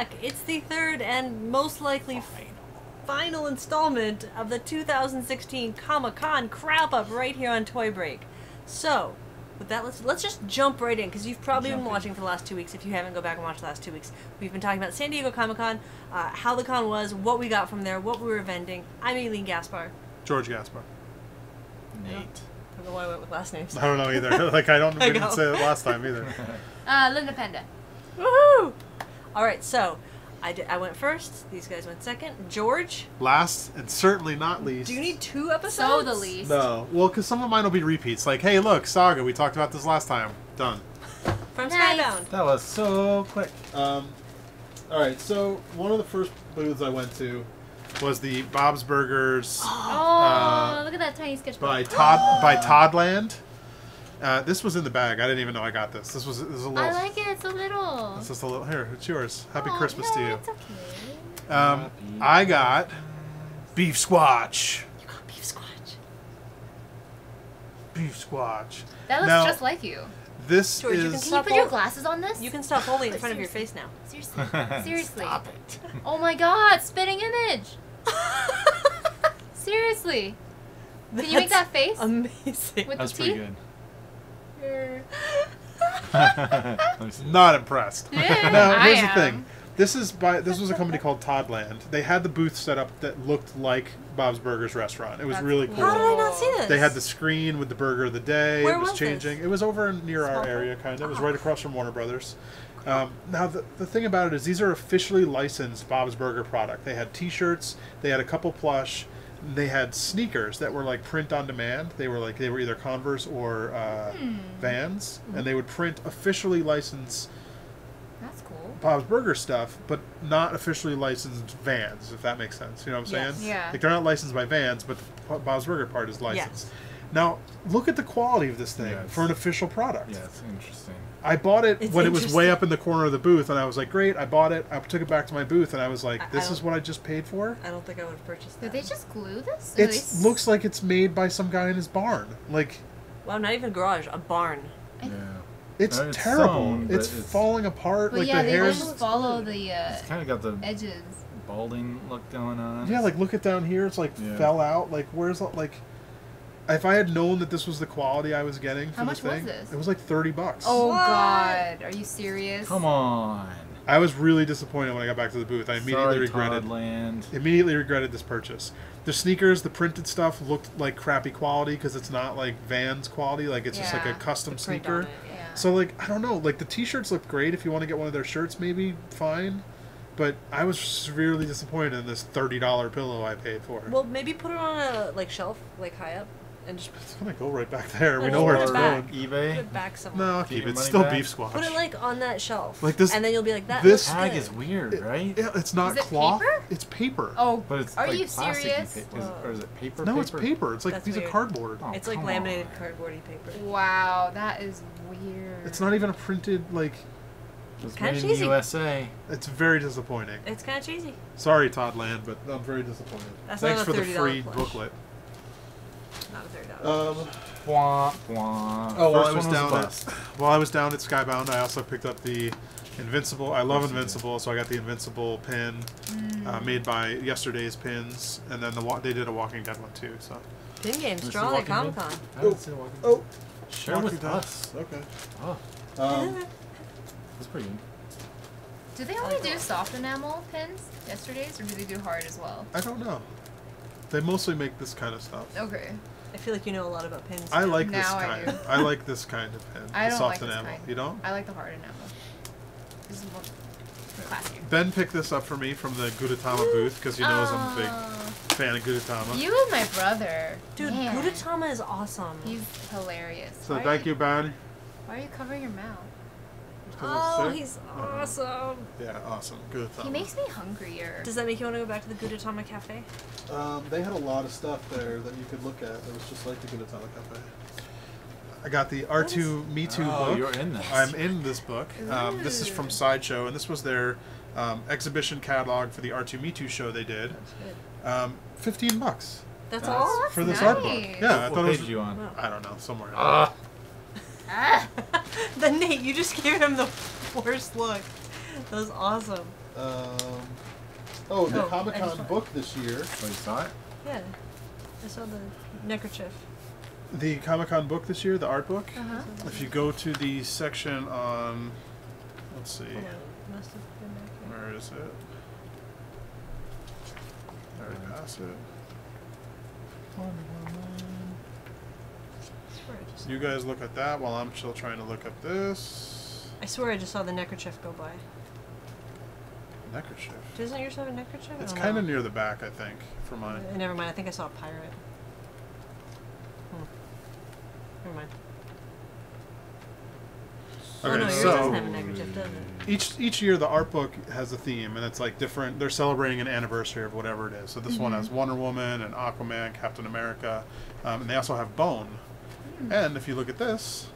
back! It's the third and most likely final installment of the 2016 Comic-Con crap up right here on Toy Break. So, with that, let's just jump right in, because you've probably been watching for the last 2 weeks. If you haven't, go back and watch the last 2 weeks. We've been talking about San Diego Comic-Con, how the con was, what we got from there, what we were vending. I'm Aileen Gaspar. George Gaspar. Nate. I don't know why I went with last names. I don't know either. Like, we didn't say it last time either. Linda Penda. Woohoo! Alright, so, I went first, these guys went second. George? Last, and certainly not least. Do you need 2 episodes? So the least. No. Well, because some of mine will be repeats. Like, hey, look, Saga, we talked about this last time. Done. From Nice. Skybound. That was so quick. Alright, so one of the first booths I went to was the Bob's Burgers Look at that tiny sketchbook. by Toddland. This was in the bag. I didn't even know I got this. This was a little. I like it. It's so little. It's just a little. Here, it's yours. Happy Aw, Christmas no, to you. It's okay. I got beef squatch. You got beef squatch. Beef squatch. That looks Now, just like you. This George, you is. Can you put your glasses on this? You can stop holding it in front of your face now. Seriously. Seriously. Stop it. Oh my god, spitting image. Seriously. Can you make that face? Amazing. With That's the pretty teeth? good. Err. Let me see. Not impressed. Yeah, Now, I here's the thing. am. This was a company called Toddland. They had the booth set up that looked like Bob's Burgers restaurant. It was That's really cool. cool. How did I not see this? They had the screen with the burger of the day. Where it was was changing. this? It was over near our Small area, kind of. It was Oh. right across from Warner Brothers. Now, the thing about it is these are officially licensed Bob's Burger product. They had T-shirts. They had a couple plush. They had sneakers that were like print on demand. They were either Converse or Vans, and they would print officially licensed That's cool. Bob's Burger stuff, but not officially licensed Vans, if that makes sense. You know what I'm Yes. saying? Yeah. Like, they're not licensed by Vans, but the Bob's Burger part is licensed. Now, look at the quality of this thing Yeah, for an official product. Yeah, it's interesting. I bought it It's when it was way interesting. up in the corner of the booth, and I was like, great, I bought it. I took it back to my booth, and I was like, I this is don't- what I just paid for? I don't think I would have purchased Did that. they just glue this? It looks like it's made by some guy in his barn. Like, Well, not even a garage, a barn. Yeah. it's It's terrible. sewn, but It's falling apart. But like, yeah, the they hairs... just follow the It's kind of got the edges. balding look going on. Yeah, like, look it down here. It's, like, Yeah. fell out. Like, where's, like... If I had known that this was the quality I was getting for How the much was thing, this? it was like $30. Oh What? god, are you serious? Come on. I was really disappointed when I got back to the booth. I immediately regretted Toddland. this purchase. The sneakers, the printed stuff looked like crappy quality because it's not like Vans quality. Like, it's just like a Yeah. custom The print sneaker. on it. Yeah. So, like, I don't know. Like, the T-shirts look great. If you want to get one of their shirts, maybe fine. But I was severely disappointed in this $30 pillow I paid for. Well, maybe put it on a shelf, high up, and just It's gonna go right back there. We Well, know where put it's it back. going. put eBay. it back somewhere. No, I'll Get keep your it. It's money still back? beef squash. Put it on that shelf. Like this- and then you'll be like, that this looks Tag good. is weird, right? Yeah, it's not Is it cloth. paper? It's paper. Oh, But it's are like you plasticky serious? or is it paper? No, it's paper. It's like a That's piece weird. of cardboard. Oh, It's like come laminated on. cardboardy paper. wow, that is weird. It's not even a printed, like... It's Kinda made in cheesy. the USA. It's very disappointing. It's kind of cheesy. Sorry, Toddland, but I'm very disappointed. That's Thanks not for a the $30 free plush. booklet. Not a $30. Wah, wah. Oh, while I First was one down a at bust. Skybound, I also picked up the Invincible. I love Invincible, so I got the Invincible pin made by Yesterday's Pins, and then they did a Walking Dead one too. So. Pin game This is strong at Walking Comic Dead? Con. I haven't seen Walking Dead. Oh, Share Walking with Dead. us. Okay. Oh, that's pretty good. Do they only do soft enamel pins yesterday's, or do they do hard as well? I don't know. They mostly make this kind of stuff. Okay. I feel like you know a lot about pins. I like this Now I kind. do. I like this kind of pin. I the don't soft like this enamel. kind. You don't? I like the hard enamel. This is more classier. Ben picked this up for me from the Gudetama booth because he knows I'm a big fan of Gudetama. You and my brother. Dude, Man. Gudetama is awesome. He's hilarious. So Why are thank you, Ben. Why are you covering your mouth? Oh, he's awesome. Yeah, awesome. Gudetama. He makes me hungrier. Does that make you want to go back to the Gudetama Cafe? They had a lot of stuff there that you could look at. It was just like the Gudetama Cafe. I got the R2 Me Too Oh, book. you're in this. I'm in this book. This is from Sideshow, and this was their exhibition catalog for the R2 Me Too show they did. That's good. $15 That's That's- all? for this nice. art book. Yeah, I What thought it page was. are you on? Wow. I don't know, somewhere. Ah, Ah. Then Nate, you just gave him the worst look. That was awesome. Oh, the Oh, I Comic just Con saw it. book this year. Oh, you saw it? Yeah. I saw the neckerchief. The Comic Con book this year, the art book. Uh-huh. If you go to the section on, let's see, Hold on, it must have been back here. where is it? I already passed it. I swear I just- You guys look at that while I'm still trying to look up this. I swear I just saw the neckerchief go by. Neckerchief. Doesn't yours have a neckerchief? I It's don't kind of know. near the back, I think, for mine. Never mind. I think I saw a pirate. Never mind. Okay, Oh no, yours so doesn't have a neckerchief, does it? each year the art book has a theme, and it's like different. They're celebrating an anniversary of whatever it is. So this one has Wonder Woman and Aquaman, Captain America, and they also have Bone. And if you look at this,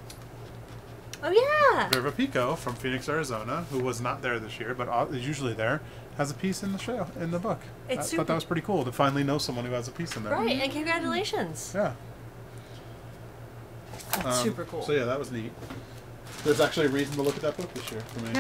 Oh yeah. Viva Pico from Phoenix, Arizona, who was not there this year, but is usually there, has a piece in the show in the book. It's I thought super- that was pretty cool to finally know someone who has a piece in there. Right, and congratulations. Yeah. That's super cool. So yeah, that was neat. There's actually a reason to look at that book this year for me.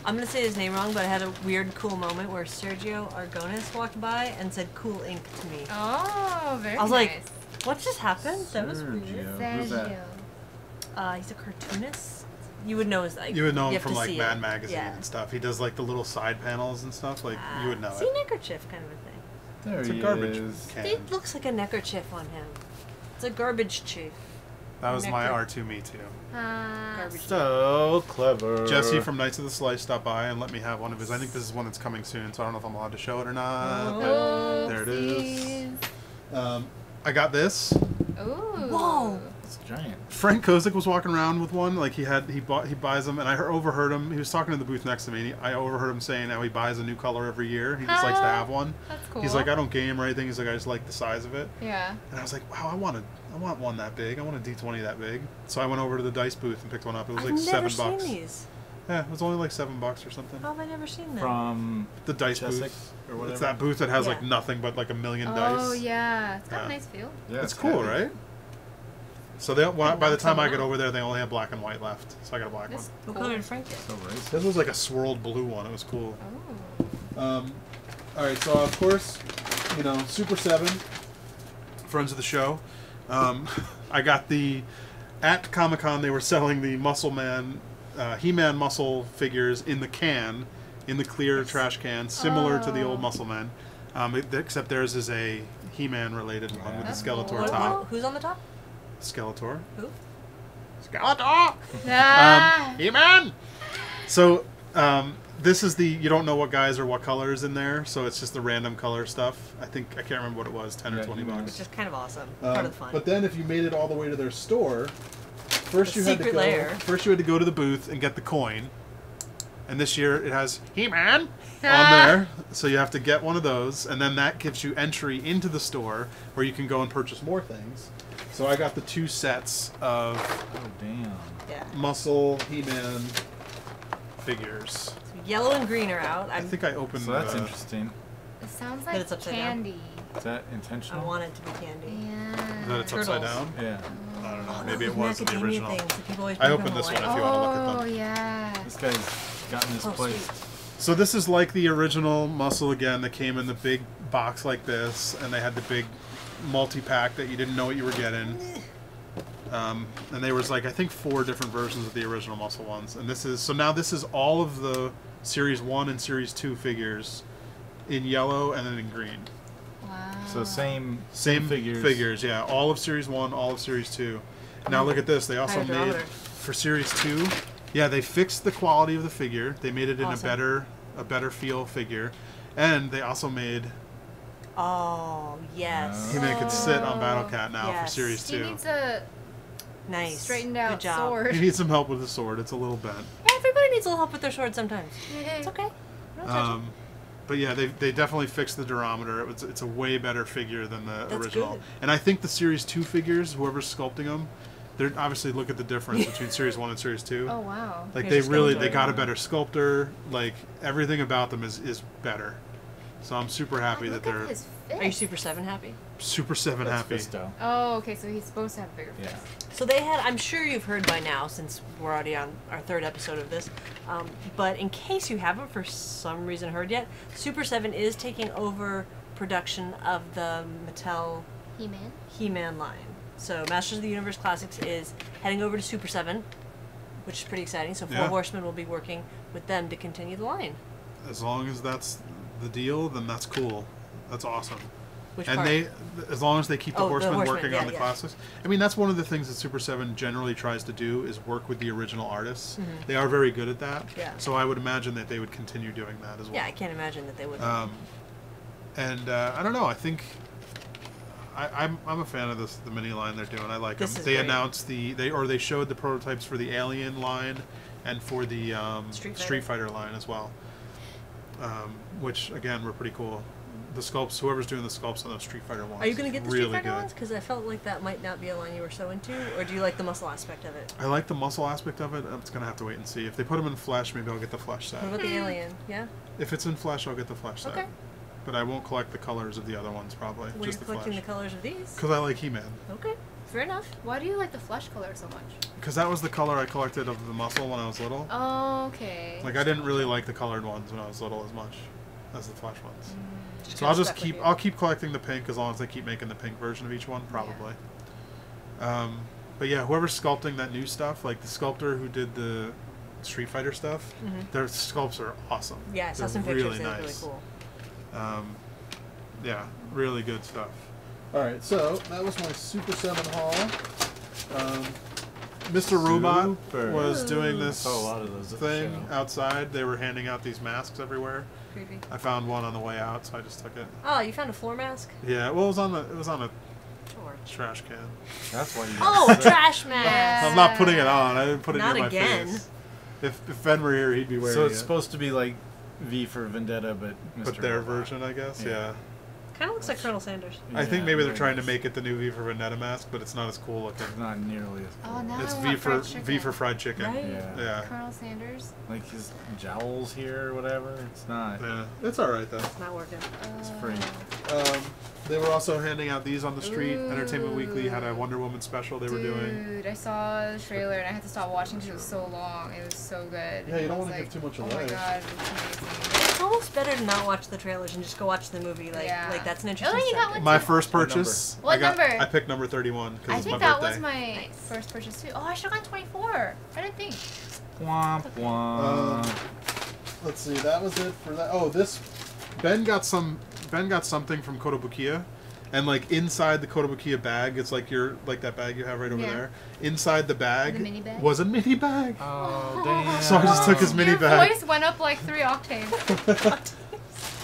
I'm gonna say his name wrong, but I had a weird, cool moment where Sergio Argonis walked by and said "cool ink" to me. Oh, very I was nice. like, "What just happened?" That was weird. Sergio. Who's that? He's a cartoonist. You would know his like. You would know him have from to like see Mad it. Magazine Yeah. and stuff. He does like the little side panels and stuff. Like you would know See, it. neckerchief kind of a thing. There It's a he garbage is. can. It looks like a neckerchief on him. It's a garbage chief. That was my Necker. R2 Me Too. Garbage. So clever. Jesse from Knights of the Slice stopped by and let me have one of his. I think this is one that's coming soon, so I don't know if I'm allowed to show it or not. But there it is. I got this. Ooh. Whoa. It's giant. Frank Kozik was walking around with one. Like he buys them, and I overheard him. He was talking to the booth next to me. And I overheard him saying how he buys a new color every year. He just likes to have one. That's cool. He's like, I don't game or anything. He's like, I just like the size of it. Yeah. And I was like, wow, I want one that big. I want a D20 that big. So I went over to the dice booth and picked one up. It was I've like never $7. seen these. Yeah, it was only like $7 or something. How have I never seen them? From The dice Jessic booth. or whatever. It's that booth that has like Yeah. nothing but like a million dice. Oh yeah. It's got Yeah. a nice feel. Yeah, It's cool, heavy. right? So they, by the knock time I someone get out. over there, they only have black and white left. So I got a black This What cool. color did Frank get? So racist. one. This was like a swirled blue one. It was cool. Oh. All right, so of course, Super 7, friends of the show. I got at Comic-Con, they were selling the Muscle Man, He-Man muscle figures in the can, in the clear trash can, similar to the old Muscle Man. Except theirs is a He-Man related one with the That's Skeletor cool. top. Who's on the top? Skeletor. Who? Skeletor! Ah. He-Man! So, this is you don't know what guys or what colors in there, so it's just the random color stuff. I can't remember what it was, 10 or Yeah, 20 He-Man. bucks. Which is kind of awesome. Part of the fun. But then if you made it all the way to their store, first The you had to secret go. layer. First you had to go to the booth and get the coin. And this year it has He-Man on Ah. there, so you have to get one of those, and then that gives you entry into the store where you can go and purchase more things. So I got the 2 sets of Oh damn. yeah. Muscle He-Man figures. So yellow and green are out. I think I opened. So that's interesting. It sounds But like it's upside down. candy. Is that I intentional? want it to be candy. Yeah. That it's upside Turtles. down. Yeah. I don't know. Oh, Maybe it those was in the macadamia original. things that people always I bring opened from this one Hawaii. if you want to look at Oh them. yeah. This guy's gotten this Oh, placed. sweet. So this is like the original Muscle again that came in the big box like this, and they had the big multi-pack that you didn't know what you were getting. And there was like I think 4 different versions of the original Muscle ones, and this is all of the Series 1 and Series 2 figures in yellow and then in green. Wow. So same figures, yeah. All of Series 1, all of Series 2. Now look at this. They also made Hydrometer. for Series 2. Yeah, they fixed the quality of the figure. They made it in Awesome. a better feel figure, and they also made Oh yes. He-Man could sit on Battle Cat now for Yes. Series He 2. needs a Nice. straightened Good out job. sword. He needs some help with the sword. It's a little bent. Everybody needs a little help with their sword sometimes. It's okay. Don't judge it. But yeah, they definitely fixed the durometer. It's a way better figure than the That's original. good. And I think the Series 2 figures, whoever's sculpting them, they're obviously look at the difference between Series 1 and Series 2. Oh wow. Like Here's they a really sculptor. they got a better sculptor. Like everything about them is better. So I'm super happy that Look they're at his Are you fist. Super 7 happy? Super 7 That's happy. Fisto. Oh, okay, so he's supposed to have a bigger Yeah. fist. So they had, I'm sure you've heard by now since we're already on our 3rd episode of this, but in case you haven't for some reason heard yet, Super 7 is taking over production of the Mattel He-Man? He-Man line. So Masters of the Universe Classics is heading over to Super 7, which is pretty exciting. So Four Yeah. Horsemen will be working with them to continue the line. As long as that's the deal, then that's cool. That's awesome. Which And part? as long as they keep the Oh, the Horsemen Horsemen, working yeah, on the yeah. classics. I mean, that's one of the things that Super 7 generally tries to do is work with the original artists. Mhm. They are very good at that. Yeah. So I would imagine that they would continue doing that as well. Yeah, I can't imagine that they would. And I don't know. I think I'm a fan of the mini line they're doing. I like This them. is They great. announced they showed the prototypes for the Alien line and for the Street Fighter line as well, which again were pretty cool. The sculpts, whoever's doing the sculpts on those Street Fighter ones, Are you going to get the really Street Fighter good. ones? Because I felt like that might not be a line you were so into. Or do you like the muscle aspect of it? I like the muscle aspect of it. I'm just gonna have to wait and see. If they put them in flesh, maybe I'll get the flesh set. What about the alien? Yeah? If it's in flesh, I'll get the flesh set. Okay. But I won't collect the colors of the other ones probably. Were you just the collecting flesh. the colors of these? Because I like He-Man. Okay, fair enough. Why do you like the flesh color so much? Because that was the color I collected of the muscle when I was little. Oh, okay. Like I didn't really like the colored ones when I was little as much as the flesh ones. Just So I'll kinda just stuck with you. I'll keep collecting the pink as long as they keep making the pink version of each one, probably. But yeah, whoever's sculpting that new stuff, like the sculptor who did the Street Fighter stuff, Mhm. their sculpts are awesome. Yeah, I saw They're some pictures. really They look nice. really cool. Yeah, really good stuff. All right, so that was my Super 7 haul. Mr. Robot Super. was doing I this saw a lot of those at the thing show. outside. They were handing out these masks everywhere. Creepy. I found one on the way out, so I just took it. Oh, you found a floor mask? Yeah, well, it was on a George. trash can. That's why you. Oh, a trash mask! Yeah. I'm not putting it on. I didn't put it Not near my again. face. If Ben were here, he'd be wearing So it's it. supposed to be like V for Vendetta, but Mr. But their Robot. version, I guess. Yeah. Kind of looks like Colonel Sanders. I think Yeah, maybe they're very trying to nice. make it the new V for Vendetta mask, but it's not as cool looking. It's not nearly as cool. Oh, now It's I V want for fried chicken. V for fried chicken. Right? Yeah. Yeah. Colonel Sanders. Like his jowls here or whatever. It's not. Yeah. It's all right though. It's not working. It's free. They were also handing out these on the street. Ooh. Entertainment Weekly had a Wonder Woman special they were doing. Dude, I saw the trailer and I had to stop watching because it was so long. It was so good. Yeah, you don't I was wanna give too much Oh away. my god, it was amazing. It's almost better to not watch the trailers and just go watch the movie. Like, Yeah. like that's an interesting Oh, you got subject. one My too? first What purchase. number? What number? I picked number 31 because I it's my think that birthday. was my first purchase too. Oh, I should have gone 24. I didn't think. Womp womp. Let's see. That was it for that. Oh, this Ben got something from Kotobukiya. And like inside the Kotobukiya bag, it's like that bag you have right over Yeah. there. Inside the bag, The mini bag? was a mini bag. Oh damn. So I just took his mini Your bag. voice went up like 3 octaves.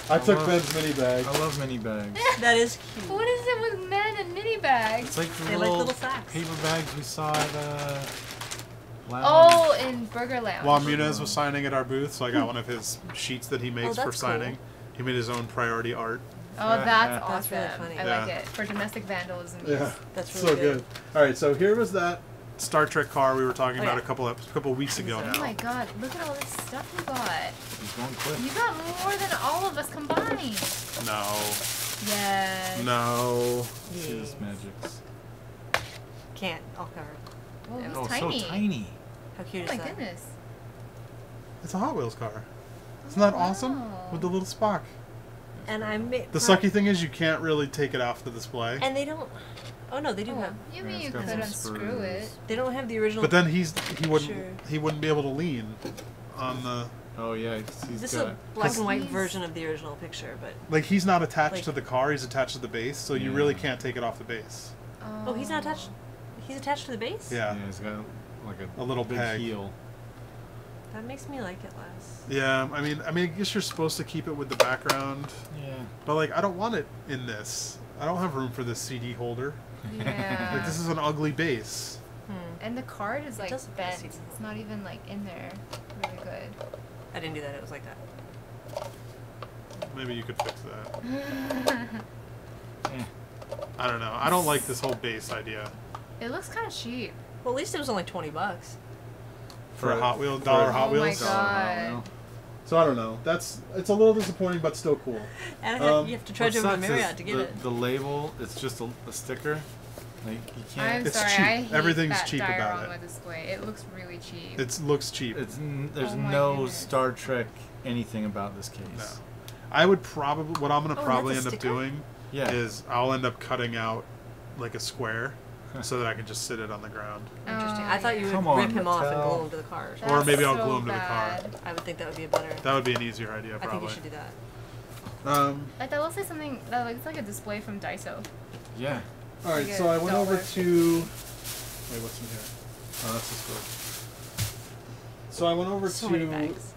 I took love- Ben's mini bag. I love mini bags. That is cute. What is it with men and mini bags? It's like the They like little sacks. paper bags we saw at Lounge. Oh, in Burger Lounge. Juan Munez was signing at our booth, so I got one of his sheets that he makes Oh, for that's signing. cool. He made his own priority art. Oh, that's That's awesome. really funny. I Yeah. like it. For domestic vandalism. Yeah, That's so really good. good. All right, so here was that Star Trek car we were talking Oh, about yeah. a couple weeks ago Oh Oh now. my god, look at all this stuff you got. He's going quick. You got more than all of us combined. No, Yes. no. See this magics. Can't. I'll cover it. Whoa, he's Oh, tiny. so tiny. How cute Oh is my that? goodness. It's a Hot Wheels car. Isn't that awesome? Wow. With the little Spock. And I made The sucky thing is you can't really take it off the display. And they don't. Oh no, they do Oh, have. you Yeah, mean it's you got could some unscrew it? screws. They don't have the original. But then he wouldn't Sure. be able to lean on the Oh yeah, he's This is got. a black and white He's- version of the original picture, but like he's not attached Like- to the car, he's attached to the base, so you Yeah. really can't take it off the base. oh, he's not attached. He's attached to the base. Yeah. Yeah, he's got like A little big peg. heel. That makes me like it less. Yeah, I mean I guess you're supposed to keep it with the background, Yeah. but like I don't want it in this. I don't have room for this CD holder. Yeah. Like this is an ugly base. And the card is like does look bent. messy. It's not even like in there. Really good. I didn't do that. It was like that. Maybe you could fix that. Eh. I don't know. I don't like this whole base idea. It looks kind of cheap. Well, at least it was only $20. For a Hot Wheel, for dollar a- Hot Oh my Wheels. God. So I don't know. It's a little disappointing, but still cool. And you have to trudge What over to sucks Marriott is to get it. The label, it's just a sticker. Like, you can't... I'm It's sorry, cheap. I hate Everything's that cheap about diorama it. display. It looks really cheap. It looks cheap. There's Oh my no goodness. Star Trek anything about this case. No. I would probably... What I'm going to Oh, probably that's end a up sticker? doing Yeah. is I'll end up cutting out like a square so that I can just sit it on the ground. Interesting. Oh, I thought you would Come on, rip him off and Mattel. glue him to the car. or something. Or maybe I'll That's glue so him to the car. bad. I would think that would be a better. That would be an easier idea, I think probably. you should do that. Like that looks like something that looks like a display from Daiso. Yeah. All right, Like so a I went over dollar. to... Wait, what's in here? Oh, that's the score. So I went over So to many bags.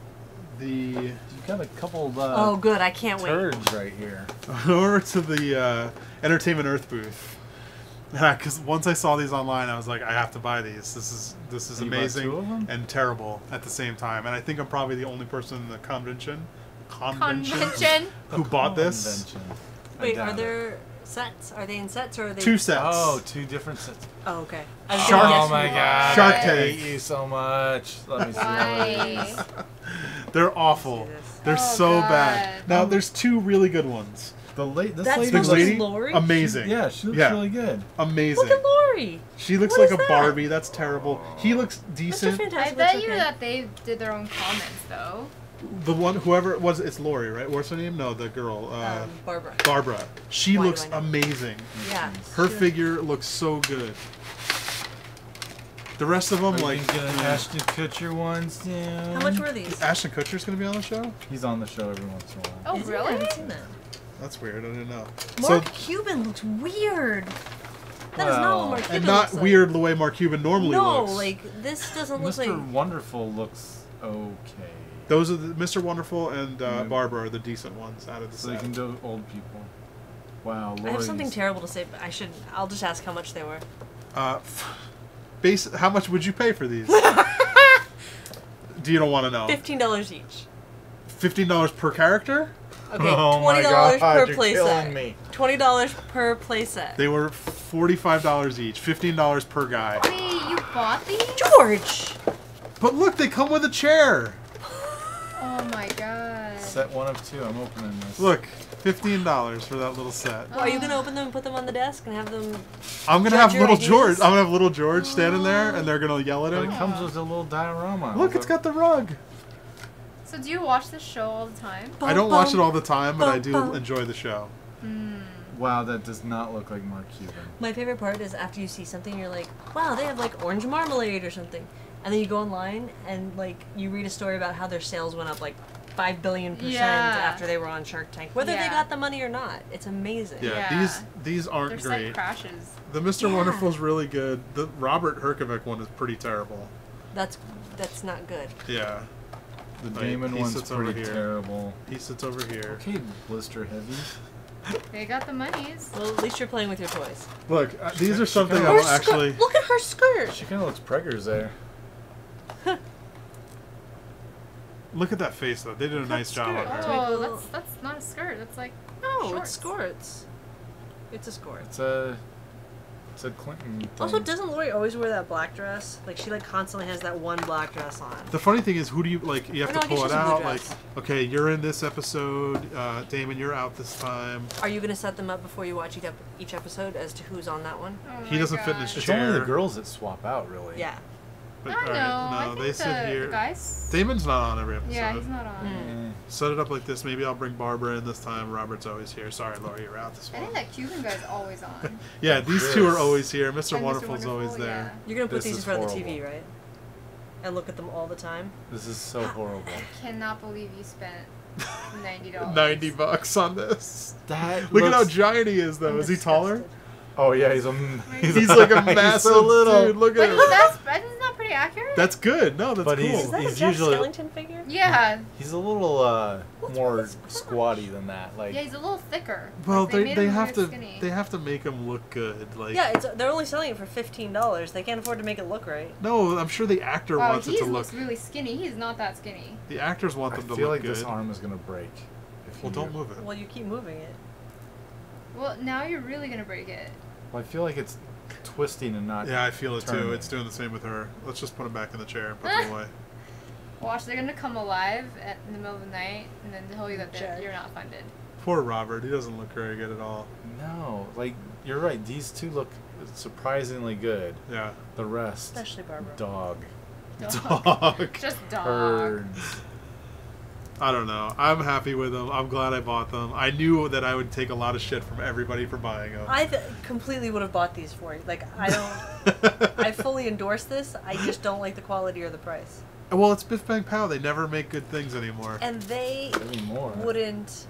the... You got a couple Oh, good. I can't wait. turds right here. I went over to the Entertainment Earth booth. Because once I saw these online, I was like, I have to buy these. This is You bought amazing 2 of them? and terrible at the same time. And I think I'm probably the only person in the convention who bought this. Convention. I Wait, doubt are it. there sets? Are they in sets or are they 2 sets. Oh, 2 different sets. Oh, okay. I was Shark- gonna Oh guess my more. god. Shark I Tank. hate you so much. Let me see Why? these. They're awful. Let's see this. They're Oh, so God. bad. Now, there's 2 really good ones. This That's lady The supposed looks, to be lady, Lori? amazing. yeah, she looks Yeah. really good. Amazing. Look at Lori. She looks What like is a that? Barbie. That's terrible. He looks Mr. decent. Fantastic I looks bet you okay. that they did their own comments though. The one, whoever it was, it's Lori, right? What's her name? No, the girl. Barbara. Barbara. She Why do looks I know? amazing. Yeah. Her She- figure looks so good. The rest of them, Are you like, gonna Ashton Kutcher ones down? How much were these? Ashton Kutcher's gonna be on the show. He's on the show every once in a while. Oh Is it? I really? haven't seen that. That's weird. I didn't know. Mark So, Cuban looks weird. That is not what Mark Cuban and not looks like. weird the way Mark Cuban normally No, looks. like this doesn't look Mr. like. Wonderful looks okay. Those are the Mr. Wonderful and Yeah. Barbara are the decent ones out of the So they set. can do old people. Wow, I have something Lori's- terrible to say, but I shouldn't. I'll just ask how much they were. How much would you pay for these? Do you don't want to know? $15 each. $15 per character? Okay, Oh my $20 God, per you're playset. killing me. $20 per playset. They were $45 each, $15 per guy. Wait, you bought these? George. But look, they come with a chair. Oh my god. Set 1 of 2. I'm opening this. Look, $15 for that little set. Well, are you gonna open them and put them on the desk and have them? I'm gonna Judge have your little ideas? George. I'm gonna have little George standing there, and they're gonna yell at But him. it comes with a little diorama. Look, it's got the rug. So do you watch this show all the time? I don't watch it all the time, but I bum, do bum. enjoy the show. Wow, that does not look like Mark Cuban. My favorite part is after you see something, you're like, wow, they have like orange marmalade or something, and then you go online and like you read a story about how their sales went up like 5 billion% Yeah. after they were on Shark Tank, whether they Yeah. got the money or not. It's amazing. Yeah, Yeah. these Their aren't site great. crashes. The Mr. Yeah. Wonderful's really good. The Robert Herkovic one is pretty terrible. That's not good. Yeah, The Oh, Damon he one's sits over pretty here. terrible. he sits over here. Okay, blister heavy. They got the monies. Well, at least you're playing with your toys. Look, these are something kinda- I Her will actually. skirt. Look at her skirt. She kind of looks preggers there. Look at that face though. They did a nice job on her. Oh, Well- that's not a skirt. That's like No, shorts. it's skirts. It's a skirt. It's a Clinton thing. Also, doesn't Lori always wear that black dress? Like she like constantly has that one black dress on. The funny thing is, who do you like? You have Oh, no, to I guess pull it she's a blue out. Like, dress. okay, you're in this episode. Damon, you're out this time. Are you gonna set them up before you watch each episode as to who's on that one? Oh He my doesn't fit in God. his It's chair. only the girls that swap out, really. Yeah. But, I all know. right, I no, think they sit here. the guys. Damon's not on every episode. Yeah, he's not on. Mm. Eh. Set it up like this. Maybe I'll bring Barbara in this time. Robert's always here. Sorry, Lori, you're out this I one. think that Cuban guy's always on. Yeah, these two are Yes. always here. Mr. And Wonderful's always Wonderful, there. You're gonna put This these in is front of the TV, horrible. right? And look at them all the time. This is so horrible. I cannot believe you spent $90. $90 on this. That Look at how looks- giant he is, though. I'm Is he taller? disgusted. Oh yeah, he's a. He's like a he's massive so little. dude. Look But at him. isn't that pretty accurate? That's good. No, that's But cool. Is that He's a Jeff usually- Skellington figure? Yeah. He's a little more his crotch? squatty than that. Like Yeah, he's a little thicker. Well, Like, they made they him have look to skinny. they have to make him look good. Like Yeah, they're only selling it for $15. They can't afford to make it look right. no, I'm sure the actor Wow, wants he it to look. looks really skinny. He's not that skinny. The actors want I them to feel look like good. this arm is gonna break. If Well, you don't do. move it. Well, you keep moving it. Well, now you're really gonna break it. Well, I feel like it's twisting and not. Yeah, I feel it too. turning. It's doing the same with her. Let's just put him back in the chair and put him away. Watch, they're gonna come alive in the middle of the night and then tell you that Check. you're not funded. Poor Robert. He doesn't look very good at all. No, like you're right. These two look surprisingly good. Yeah. The rest, Especially Barbara. dog. Dog. Just dog. Birds. I don't know. I'm happy with them. I'm glad I bought them. I knew that I would take a lot of shit from everybody for buying them. I completely would have bought these for you. Like, I don't... I fully endorse this. I just don't like the quality or the price. Well, it's Biff Bang Pow. They never make good things anymore. And they Anymore. wouldn't...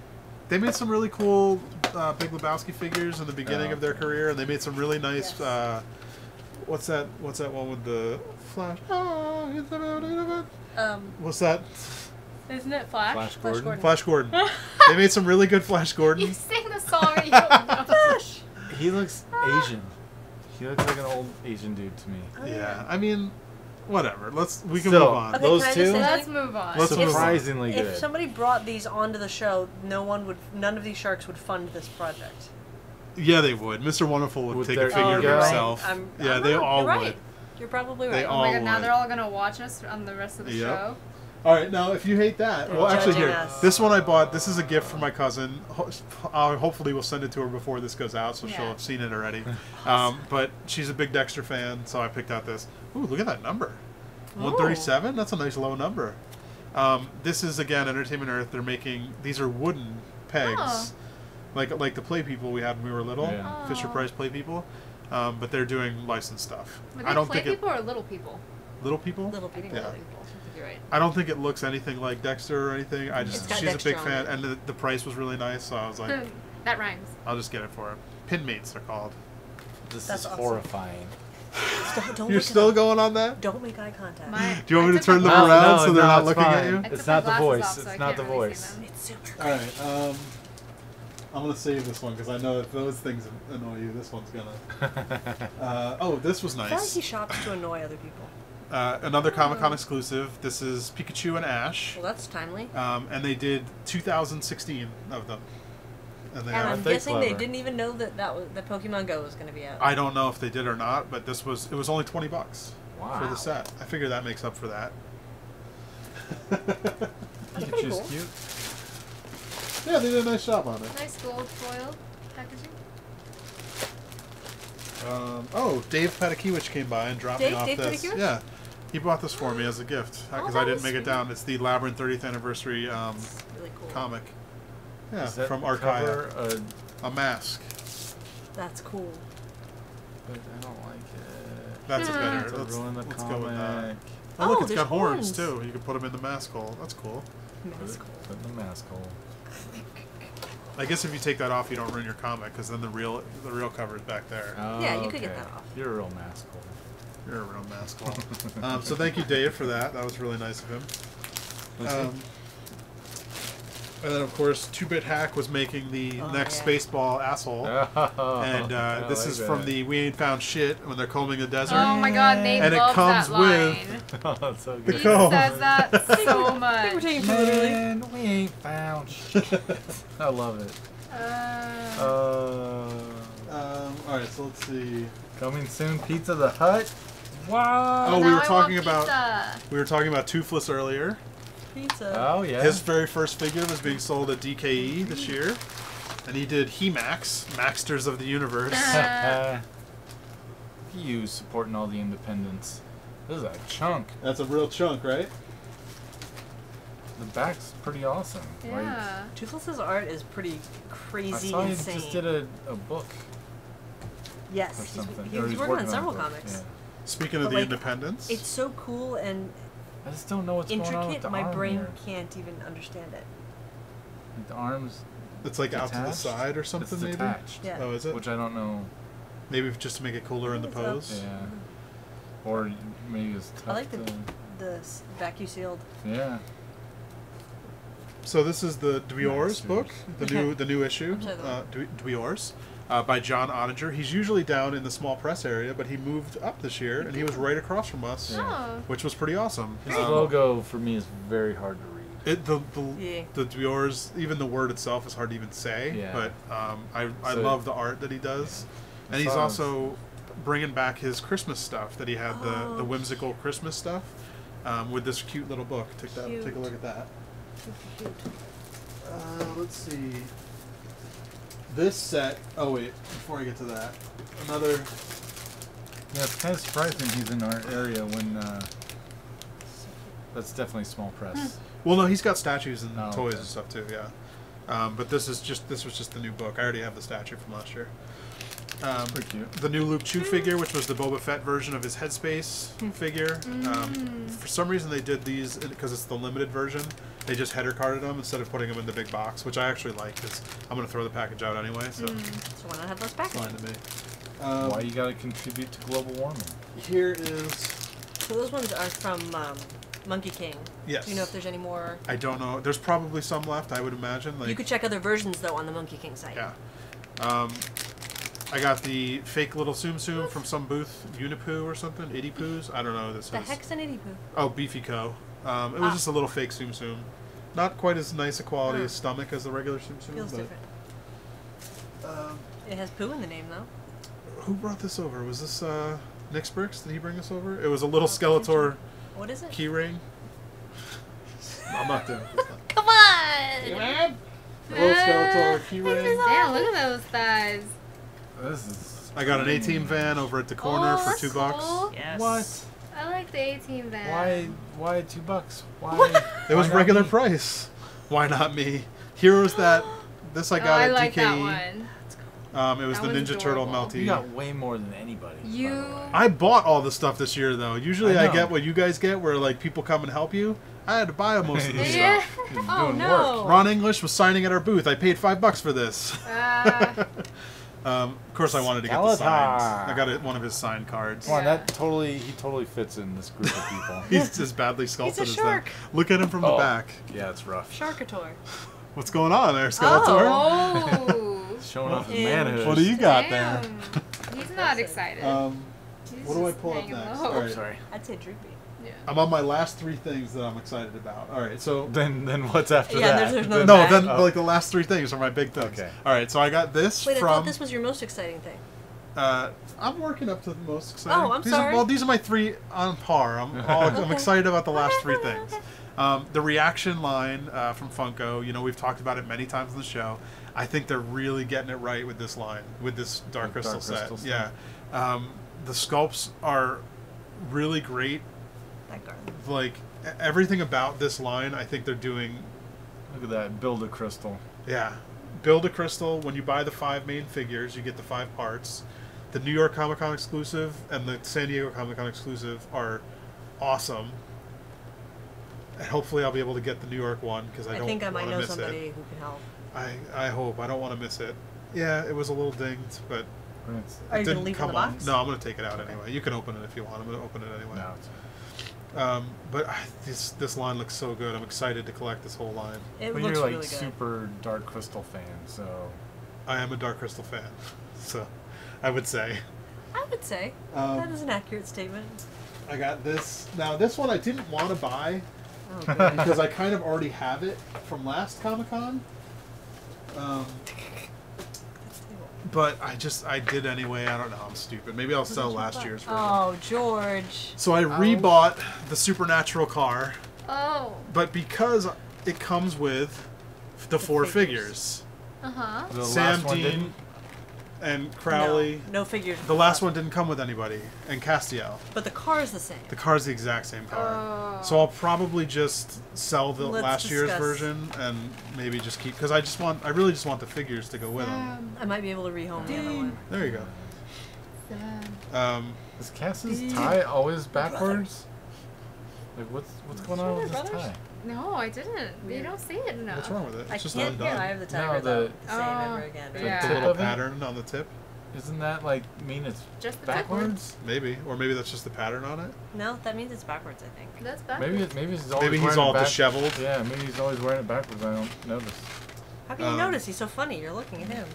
They made some really cool Big Lebowski figures in the beginning of their career, and they made some really nice. Yes. What's that one with the flash? Oh, it's about it. What's that? Isn't it Flash? Flash Flash Gordon. Gordon. Flash Gordon. They made some really good Flash Gordon. You sing the song and you don't know. Flash! He looks Asian. He looks like an old Asian dude to me. Oh, Yeah, I mean, whatever. We can Still, move on. Okay, those can I just two, say Let's something? move on. Let's move on. surprisingly If good. somebody brought these onto the show, none of these sharks would fund this project. Yeah, they would. Mr. Wonderful would Would take their a figure of ego- himself. I'm Yeah, they all you're right. would. You're probably They right. all Oh my god, now would. they're all gonna watch us on the rest of the Yep. show. All right, now if you hate that, They're well, actually, judging here, us. this one I bought. This is a gift from my cousin. Hopefully, we'll send it to her before this goes out, so she'll Yeah. have seen it already. But she's a big Dexter fan, so I picked out this. Ooh, look at that number, 137. That's a nice low number. This is again Entertainment Earth. They're making these are wooden pegs, Oh. like the play people we had when we were little, Yeah. Fisher Price play people. But they're doing licensed stuff. Were I they don't play think people or little people? little people. Little I think people. Yeah. little people. I think you're right. I don't think it looks anything like Dexter or anything. I just It's got she's a Dexter big on fan, it. and the price was really nice, so I was like, That rhymes. I'll just get it for her. Pinmates they're called. This That's is awesome. horrifying. Don't You're look still at them. going on that? Don't make eye contact. Do you want me to I took turn my them glasses- around so they're not it's looking at fine. you? I took It's my not the glasses voice. off, so It's I not can't the really see voice. them. It's super All right. I'm gonna save this one because I know if those things annoy you, this one's gonna. Oh, this was I feel like nice. he shops to annoy other people. Another Comic-Con exclusive. This is Pikachu and Ash, Well, that's timely. and they did 2016 of them. And they And are. I'm they guessing they clever? didn't even know that that Pokemon Go was going to be out. I don't know if they did or not, but it was only $20 Wow. for the set. I figure that makes up for that. That's pretty Pikachu's cool. cute. Yeah, they did a nice job on it. Nice gold foil packaging. Dave Patakiewicz came by and dropped Dave- me off Dave this. Patakiewicz? Yeah, he bought this for me as a gift because that I didn't is make it sweet. down. It's the Labyrinth 30th anniversary Really cool. comic. Yeah, Is that from cover Archaea. A mask. That's cool. but I don't like it. That's a better. To Let's, ruin the let's comic. go with that. Oh, Oh, look, it's there's got horns horns. too. You can put them in the mask hole. That's cool. That's cool. Put in the mask hole. I guess if you take that off, you don't ruin your comic because then the real cover is back there. Oh, Yeah, you could get okay. that off. You're a real mask hole. You're a real mask hole. So thank you, Dave, for that. That was really nice of him. And then, of course, 2-Bit Hack was making the Oh, next yeah. Spaceball asshole. And I this like is from that. the We Ain't Found Shit when they're combing the desert. Oh my god, Nate And it loves comes that line. Oh, that's so The good. He comb. says that so I think we're much. taking it too literally. Man, we ain't found shit. I love it. All right, so let's see. Coming soon, Pizza the Hut. Wow. Oh, we Now were I talking want about pizza. we were talking about Toothless earlier. Pizza. Oh yeah. His very first figure was being sold at DKE this year, and he did He-Max, Maxters of the Universe. You supporting all the independents. This is a chunk. That's a real chunk, right? The back's pretty awesome. Like, Yeah. Toothless's art is pretty I crazy, saw he insane. just did a book yes, or he's, something. he Or was he's working on a several book, comics. yeah. Speaking of But, the like, independents, It's so cool and I just don't know what's going on with intricate. the My arm brain here. can't even understand it. Like the arms. it's like out to the detached? side or something, It's maybe. detached. Yeah. Oh, is it? Which I don't know. Maybe just to make it cooler in the It's up. pose. Yeah. Or maybe it's tough I like to. the vacuum sealed. Yeah. So this is the Dweors Masters. book, the new issue, I'm sorry, the Dweors, by John Oninger. He's usually down in the small press area, but he moved up this year, and he was right across from us, Yeah. Oh. which was pretty awesome. His logo for me is very hard to read. Yeah. The Dweors, even the word itself is hard to even say, Yeah. but I So- love the art that he does, and he's Sounds- also bringing back his Christmas stuff that he had, the Oh. whimsical Christmas stuff. with this cute little book. Take a look at that. Cute. Let's see. This set. Oh wait, before I get to that, another. Yeah, it's kind of surprising he's in our area when. That's definitely small press. Well, no, he's got statues and Oh, toys okay. and stuff too. Yeah, but this was just the new book. I already have the statue from last year. Pretty cute. The new Luke Chew figure, which was the Boba Fett version of his Headspace figure. For some reason, they did these because it's the limited version. They just header carded them instead of putting them in the big box, which I actually like because I'm going to throw the package out anyway. So So why not have those it's packaged? fine to me. Why you gotta contribute to global warming? Here is. So those ones are from Monkey King. Yes. Do you know if there's any more? I don't know. There's probably some left, I would imagine. Like, You could check other versions though on the Monkey King site. Yeah. I got the fake little Tsum Tsum from some booth, Unipoo or something, Itty Poos. I don't know who this The is. heck's an itty poo. Oh, Beefy Co. It was just a little fake Tsum Tsum. Not quite as nice a quality as stomach as the regular Tsum Tsum. Feels but, different. It has poo in the name though. Who brought this over? Was this Nick Bricks? Did he bring this over? It was a little Skeletor What is it? key ring. I'm not doing this. Come on! A little Skeletor key ring. Damn, look at those thighs. This is. I got an A-Team van over at the corner for that's $2. cool. Yes. What? I like the 18 van. Why $2? Why? It was why not regular me? price. Why not me? Here's that. This I got I at like DKE. that one. It was That the was Ninja Turtle adorable. Melty. You got way more than anybody. by the You- way. I bought all the stuff this year though. Usually I I know. get what you guys get, where like people come and help you. I had to buy most of this Yeah. stuff. You're Oh doing no! Ron English was signing at our booth. I paid $5 for this. Of course, I wanted to get the signs. Skeletor. I got one of his signed cards. Come on, Yeah. he totally fits in this group of people. He's as badly sculpted as them. shark. Look at him from the Oh. back. Yeah, it's rough. Sharkator. What's going on there, Skeletor? Oh. Showing off his In- manhood. What do you got there? Damn. He's not excited. He's What do I just pull up hanging next? low. All right. Sorry. I'd say droopy. Yeah. I'm on my last 3 things that I'm excited about. All right, so Then what's after Yeah, that? there's no no, back. then Oh. like the last 3 things are my big things. Okay. All right, so I got this Wait, I from. thought this was your most exciting thing. I'm working up to the most exciting. Oh, I'm these sorry. Well, these are my 3 on par. I'm Okay. excited about the last Okay, 3 okay, things. okay. The reaction line from Funko. You know, we've talked about it many times on the show. I think they're really getting it right with this line, with this Dark With Crystal Dark set. Crystal Yeah, the sculpts are really great. That guard. Like everything about this line, I think they're doing. Look at that. Build a crystal. Yeah, build a crystal. When you buy the 5 main figures, you get the 5 parts. The New York Comic Con exclusive and the San Diego Comic Con exclusive are awesome. And hopefully, I'll be able to get the New York one because I don't think I might want to know miss somebody it. who can help. I hope I don't want to miss it. Yeah, it was a little dinged, but It's, Are it you gonna didn't leave it in come the on. box? No, I'm gonna take it out Okay. anyway. You can open it if you want. I'm gonna open it anyway. no, But this line looks so good. I'm excited to collect this whole line. It but looks you're like really good. super Dark Crystal fan, so I am a Dark Crystal fan, so I would say. I would say that is an accurate statement. I got this. Now this one I didn't want to buy Oh, good. because I kind of already have it from last Comic Con. But I did anyway. I don't know. I'm stupid. Maybe I'll sell last year's version. Oh, George. So I rebought the Supernatural car, Oh. but because it comes with the 4 figures. figures, Uh-huh. the Sam last one Dean didn't. and Crowley. No figures. The last one didn't come with anybody, and Castiel. But the car is the same. The car's the exact same car. Oh. So I'll probably just sell the Let's last year's discuss. version and maybe just keep because I really just want the figures to go with them. I might be able to rehome the other one. There you go. Sad. Is Cass's tie always backwards? Like what's going on with Brothers? this tie? No, I didn't. You don't see it enough. What's wrong with it? I It's just can't undone. get either the No, tiger the- without saying Oh, ever again. the yeah. The tip little of it? pattern on the tip, Isn't that like mean it's Just the tip? backwards? maybe, or maybe that's just the pattern on it. No, that means it's backwards, I think. That's bad. Maybe he's always Maybe he's wearing all it back- disheveled. Yeah, maybe he's always wearing it backwards. I don't notice. How can you Um, notice? He's so funny. You're looking at him.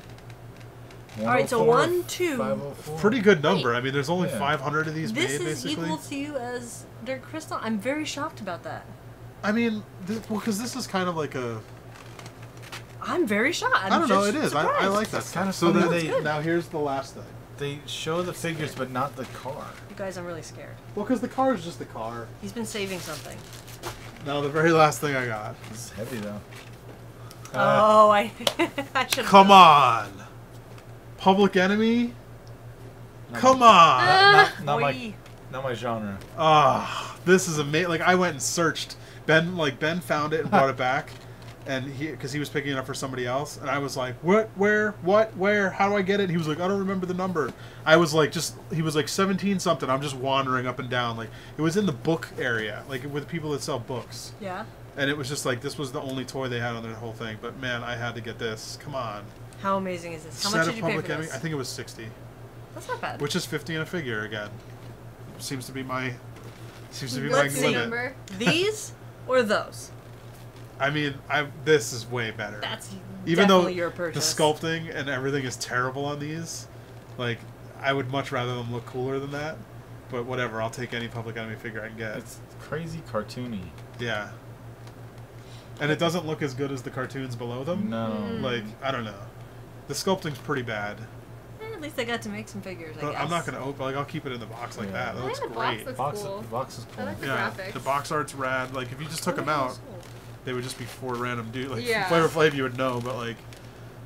104, All right, so 1, 2. 504. Pretty good number. I mean, there's only Yeah. 500 of these This made, is basically. equal to you as Dark Crystal. I'm very shocked about that. I mean, because this is kind of like a. I'm very shocked. I don't know. just It is. I surprised. like that. It's kinda So funny then they- now here's the last thing. They show the figures, but not the car. You guys, I'm really scared. Well, because the car is just the car. He's been saving something. No, the very last thing I got. It's heavy though. Oh, I should. Come on. Public Enemy? Not Come my- on. Not Boy. my genre. Ah, this is amazing. Like, I went and searched. Ben found it and brought it back. And because he was picking it up for somebody else, and I was like, "What? Where? What? Where? How do I get it?" He was like, "I don't remember the number." I was like, he was like 17 something. I'm just wandering up and down, like it was in the book area, like with people that sell books. Yeah. And it was just like this was the only toy they had on their whole thing. But man, I had to get this. Come on. How amazing is this? How Set much of did you pay Public for Enemy. this? I think it was 60, That's not bad. which is 50 in a figure again. Seems to be my Let's my see. limit. Number. These or those? I mean, this is way better. That's Even though definitely your the purchase. sculpting and everything is terrible on these, like, I would much rather them look cooler than that. But whatever, I'll take any Public Enemy figure I can get. It's crazy cartoony. Yeah. And it doesn't look as good as the cartoons below them. No. Like, I don't know. The sculpting's pretty bad. At least I got to make some figures. I But guess. I'm not going to open, like, I'll keep it in the box like Yeah. that. That I looks think the box great. looks Box, cool. box is cool. I like the Yeah, graphics. the box art's rad. Like, if you just took them out, they would just be 4 random dudes. Like, Yeah. Flavor Flav you would know, but, like,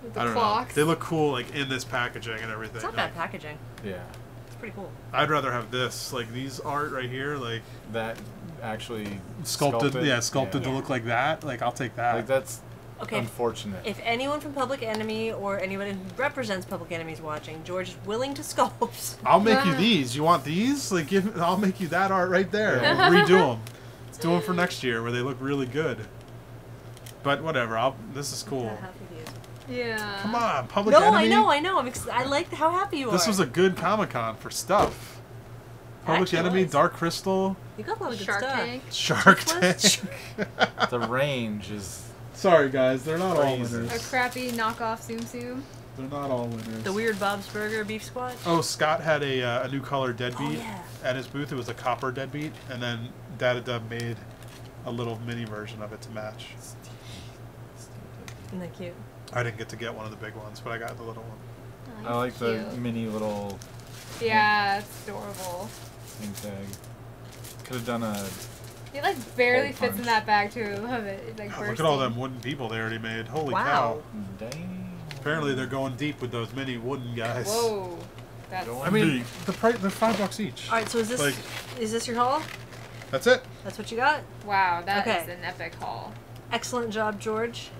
With the I don't clocks. know. They look cool, like, in this packaging and everything. It's not Like, bad packaging. Yeah. It's pretty cool. I'd rather have this, like these art right here, like That actually sculpted to Yeah. look like that. Like, I'll take that. Like that's Okay. unfortunate. If anyone from Public Enemy or anyone who represents Public Enemy is watching, George is willing to sculpt. I'll make you Ah. these. You want these? Like, I'll make you that art right there. Yeah. We'll redo them. Let's do them for next year where they look really good. But whatever. This is cool. Yeah, happy to use. Yeah. Come on, Public No, Enemy. I know. I like how happy you are. This was a good Comic-Con for stuff. Public Actually Enemy, was. Dark Crystal, You got a lot of good Shark stuff. Tank. Shark Toothless? Tank. The range is Sorry, guys. They're not all Crazy. A winners. crappy knockoff Tsum Tsum. They're not all winners. The weird Bob's Burger beef squat. Oh, Scott had a new color deadbeat Oh, yeah. at his booth. It was a copper deadbeat, and then Data Dub made a little mini version of it to match. Isn't that cute? I didn't get to get one of the big ones, but I got the little one. I like the Cute. mini little Yeah, it's adorable. name tag. Could have done a It like barely Hole fits punch. in that bag too. I love it. It's like Oh, bursting. look at all them wooden people they already made. Holy Wow. dang. Apparently they're going deep with those mini wooden guys. Whoa. That's Go I on. mean, they're $5 each. All right, so is Like- this your haul? That's it. That's what you got? wow. That is Okay. an epic haul. Excellent job, George.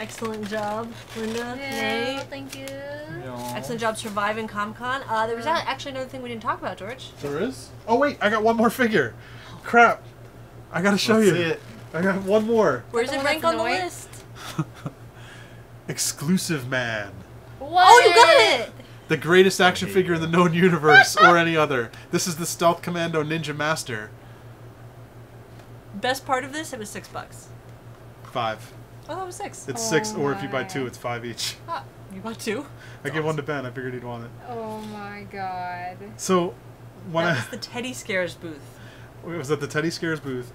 Excellent job, Linda. Nate. thank you. Excellent job surviving Comic-Con. There was actually another thing we didn't talk about, George. There is? Oh, wait, I got one more figure. Crap. I gotta show Let's you. see it. I got one more. Where's the it one rank that's on the in the way? list? Exclusive Man. What? Oh, you got it! The greatest action figure in the known universe or any other. This is the Stealth Commando Ninja Master. Best part of this, it was $6. 5. Oh, that was 6. It's Oh 6, or if you buy my. 2, it's 5 each. You bought 2? I gave one to Ben. I figured he'd want it. Oh my god. So, when That I was the Teddy Scares booth. it was at the Teddy Scares booth,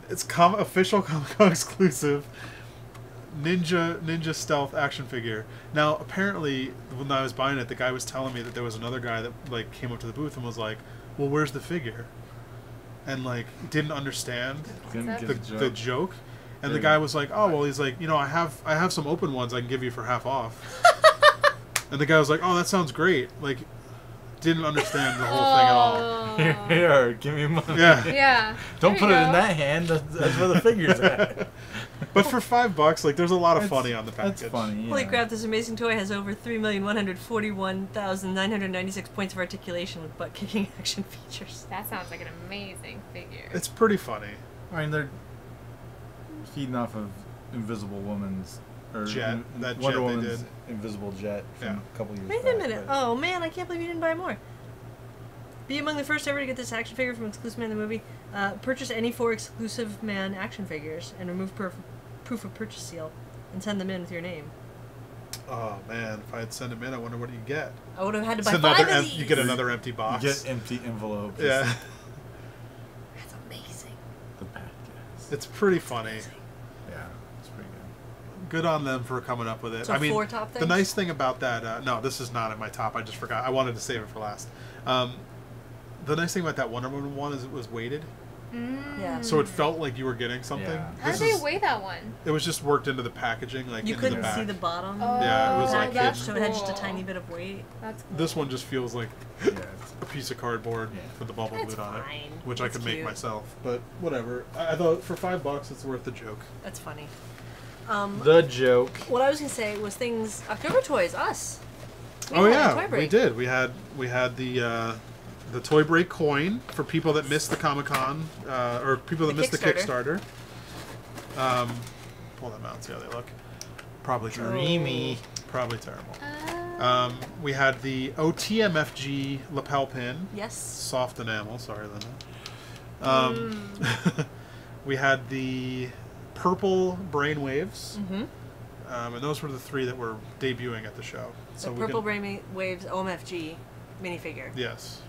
it's official Comic-Con exclusive Ninja Stealth action figure. Now, apparently, when I was buying it, the guy was telling me that there was another guy that like came up to the booth and was like, "Well, where's the figure?" And like didn't understand Didn't that? get the joke. And the Yeah. guy was like, "Oh, well," he's like, "I have some open ones I can give you for half off." And the guy was like, "Oh, that sounds great." Like, didn't understand the whole thing at all. Here, give me money. Yeah. Yeah. Don't There put you it in go. that hand. That's where the figure's at. But for $5, like, there's a lot of That's- funny on the package. That's funny. Holy yeah. crap, this amazing toy has over 3,141,996 points of articulation with butt-kicking action features. That sounds like an amazing figure. It's pretty funny. I mean, they're feeding off of Invisible Woman's or Jet, that Wonder jet they Woman's did. Invisible Jet from Yeah. a couple years Wait back. a minute. but- Oh man, I can't believe you didn't buy more. Be among the first ever to get this action figure from Exclusive Man the movie. Purchase any 4 Exclusive Man action figures and remove proof of purchase seal and send them in with your name. Oh man, if I had sent him in, I wonder what you get. I would have had to buy It's 5 another of these. you get another empty You box. get empty envelopes. Yeah, That's amazing. The pack, yes. it's pretty funny. Yeah, it's pretty good. good on them for coming up with it. So I mean, 4 top the things? nice thing about that, no, this is not in my top. I just forgot. I wanted to save it for last. The nice thing about that Wonder Woman one is it was weighted, Yeah. so it felt like you were getting something. Yeah. How did they weigh that one? It was just worked into the packaging, like You into the couldn't back. see the bottom. Yeah, it was like package, hidden. so it had just a Cool. tiny bit of weight. That's cool. This one just feels like Yeah, it's- a piece of cardboard Yeah. with the bubble That's glued on it, fine. which I It's could make cute. myself. But whatever. I thought for $5 it's worth the joke. That's funny. the joke. What I was gonna say was things October toys. Us. We Oh had a yeah, toy we break. did. We had the Toy Break coin for people that missed the Comic-Con or people that The missed the Kickstarter. Kickstarter. Pull them out. See how they look. Probably terrible. Dreamy. Probably terrible. We had the OTMFG lapel pin. Yes. Soft enamel. Sorry, Linda. We had the purple brainwaves. Mm-hmm. And those were the 3 that were debuting at the show. So we Purple can- Brainwaves OMFG minifigure. Yes.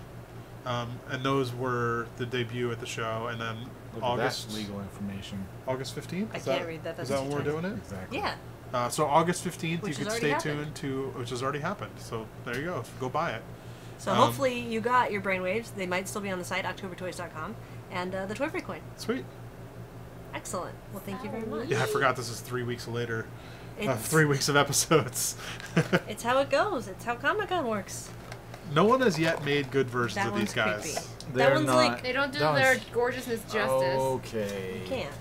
And those were the debut at the show, and then Look August at that legal information. August 15th? I Is can't that- read that, Is that's that when we're too doing it? Exactly. Yeah. So August 15th, Which you has could already stay happened. tuned to, which has already happened. So there you go. Go buy it. So hopefully you got your brainwaves. They might still be on the site, octobertoys.com, and the Toy Break coin. Sweet. Excellent. Well, thank you very much. Yeah, I forgot this is 3 weeks later. It's, 3 weeks of episodes. it's how it goes. It's how Comic-Con works. No one has yet made good versions That of these one's guys. creepy. They're That one's not- like They don't do That their one's- gorgeousness justice. Okay. you can't.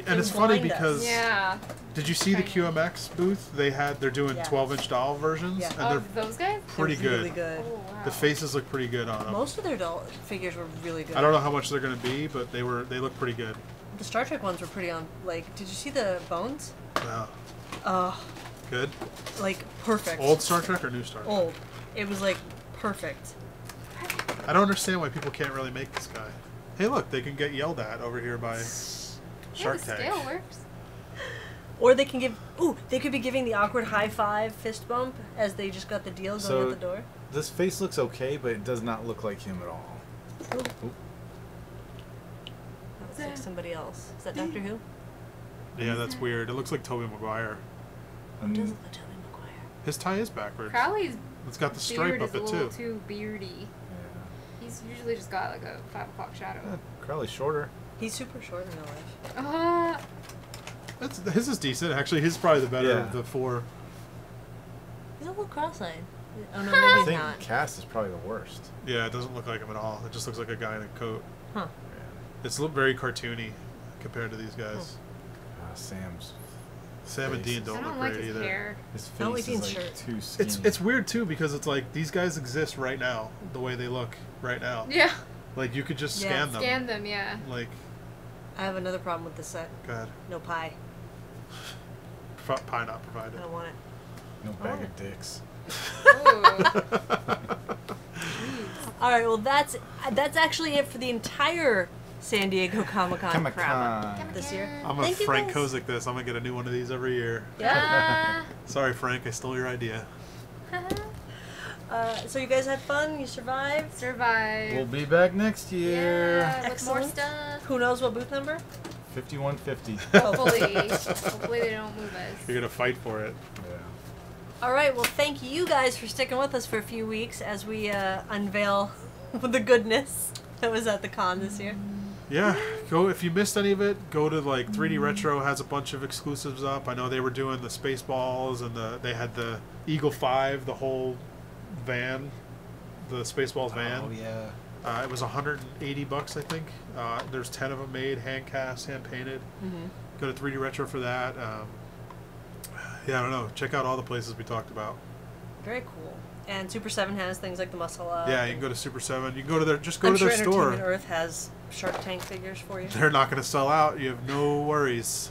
And it's funny blind us. because Yeah. did you see the Kinda. QMX booth? They're doing Yeah. 12-inch doll versions, Yeah. and Of those guys? pretty They're really good. good. Oh, wow. The faces look pretty good on them. Most of their doll figures were really good. I don't know how much they're going to be, but they look pretty good. The Star Trek ones were pretty on. Like, did you see the bones? Yeah. Good. Like perfect. Old Star Trek or new Star Trek? Old. It was like perfect. I don't understand why people can't really make this guy. Hey, look, they can get yelled at over here by Yeah, Shark the Tank. scale works. Or they can give. Ooh, they could be giving the awkward high five fist bump as they just got the deal going So- out the door. This face looks okay, but it does not look like him at all. Ooh, Oop. that looks like somebody else. Is that Doctor Who? Yeah, that's weird. It looks like Tobey Maguire. It And does look like Tobey Maguire. His tie is backwards. Crowley's It's got the stripe beard up is a it little too. too beardy. yeah. He's usually just got like a 5 o'clock shadow. Crowley's shorter. He's super short in real life. His is decent actually. His is probably the better Yeah. of the 4. He's a little cross-eyed. Oh no, I maybe he's think not. Cass is probably the worst. Yeah, it doesn't look like him at all. It just looks like a guy in a coat. Huh. Yeah. It's very cartoony compared to these guys. Sam's Sam and Dean Faces. don't I look don't like great his either. hair. his I don't face like is Dean's like shirt. too skinny. It's weird too because it's like these guys exist right now, the way they look right now. Yeah. Like you could just Yeah, scan them. Scan them, yeah. Like, I have another problem with this set. God, No pie. pie not I provided. don't want it. no bag of dicks. Ooh. All right, well that's actually it for the entire San Diego Comic-Con crap Comic-Con. this year. I'm gonna Thank you, Frank guys. Kozik this. I'm gonna get a new one of these every year. Yeah. Sorry, Frank, I stole your idea. So you guys had fun. You survived. Survive. We'll be back next year. Yeah, with more Excellent. stuff. Who knows what booth number? 5150. Hopefully. Hopefully they don't move us. You're gonna fight for it. Yeah. All right. Well, thank you guys for sticking with us for a few weeks as we unveil the goodness that was at the con this year. Yeah, go if you missed any of it. Go to like 3D Retro has a bunch of exclusives up. I know they were doing the Spaceballs and they had the Eagle 5, the whole van, the Spaceballs van. Oh yeah. It was $180, I think. There's 10 of them made, hand cast, hand painted. Mm-hmm. Go to 3D Retro for that. Yeah, I don't know. Check out all the places we talked about. Very cool. And Super 7 has things like the Muscle Up. Yeah, you can go to Super 7. You can go to their I'm to sure their store. Entertainment Earth has Shark Tank figures for you. They're not going to sell out. You have no worries.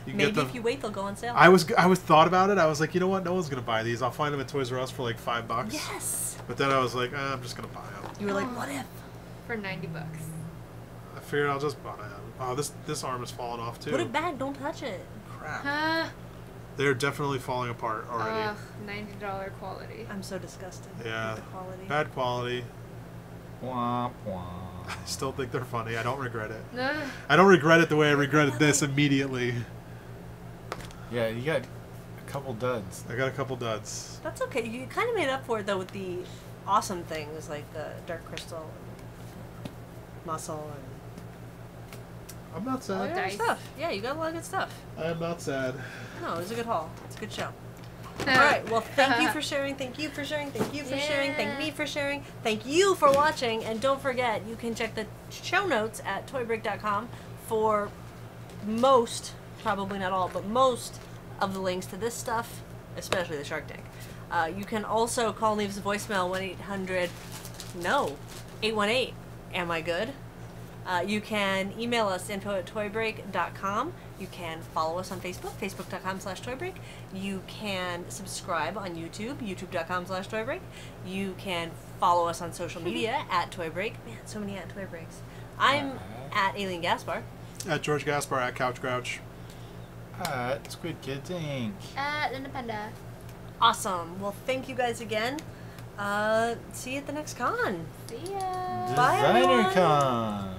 You can Maybe get them. if you wait, they'll go on sale. I was thought about it. I was like, you know what? No one's gonna buy these. I'll find them at Toys R Us for like $5. Yes. But then I was like, I'm just gonna buy them. You were like, what if? For $90. I figured I'll just buy them. Oh, this arm is falling off too. Put it back. Don't touch it. Crap. Huh? They're definitely falling apart already. Ugh, $90 quality. I'm so disgusted. Yeah. With the quality. Bad quality. Womp womp. I still think they're funny. I don't regret it. Ugh. I don't regret it the way I regretted this immediately. Yeah, you got a couple duds. I got a couple duds. That's okay. You kind of made up for it though with the awesome things like the Dark Crystal, and Muscle, and I'm not all your sad. other Dice. stuff. Yeah, you got a lot of good stuff. I am not sad. No, it was a good haul. It's a good show. All right. Well, thank you for sharing. Thank you for sharing. Thank you for sharing. Thank me for sharing. Thank you for watching. And don't forget, you can check the show notes at toybreak.com for most, probably not all, but most of the links to this stuff, especially the Shark Tank. You can also call and leave us a voicemail 818 Am I Good? You can email us info@toybreak.com. You can follow us on Facebook, facebook.com/toybreak. You can subscribe on YouTube, youtube.com/toybreak. You can follow us on social media at toybreak. Man, so many at toybreaks. I'm at Alien Gaspar. At George Gaspar, at Couch Grouch. Squid Kids Inc. Independent. Awesome. Well, thank you guys again. See you at the next con. See ya. Bye, Designer everyone. Con.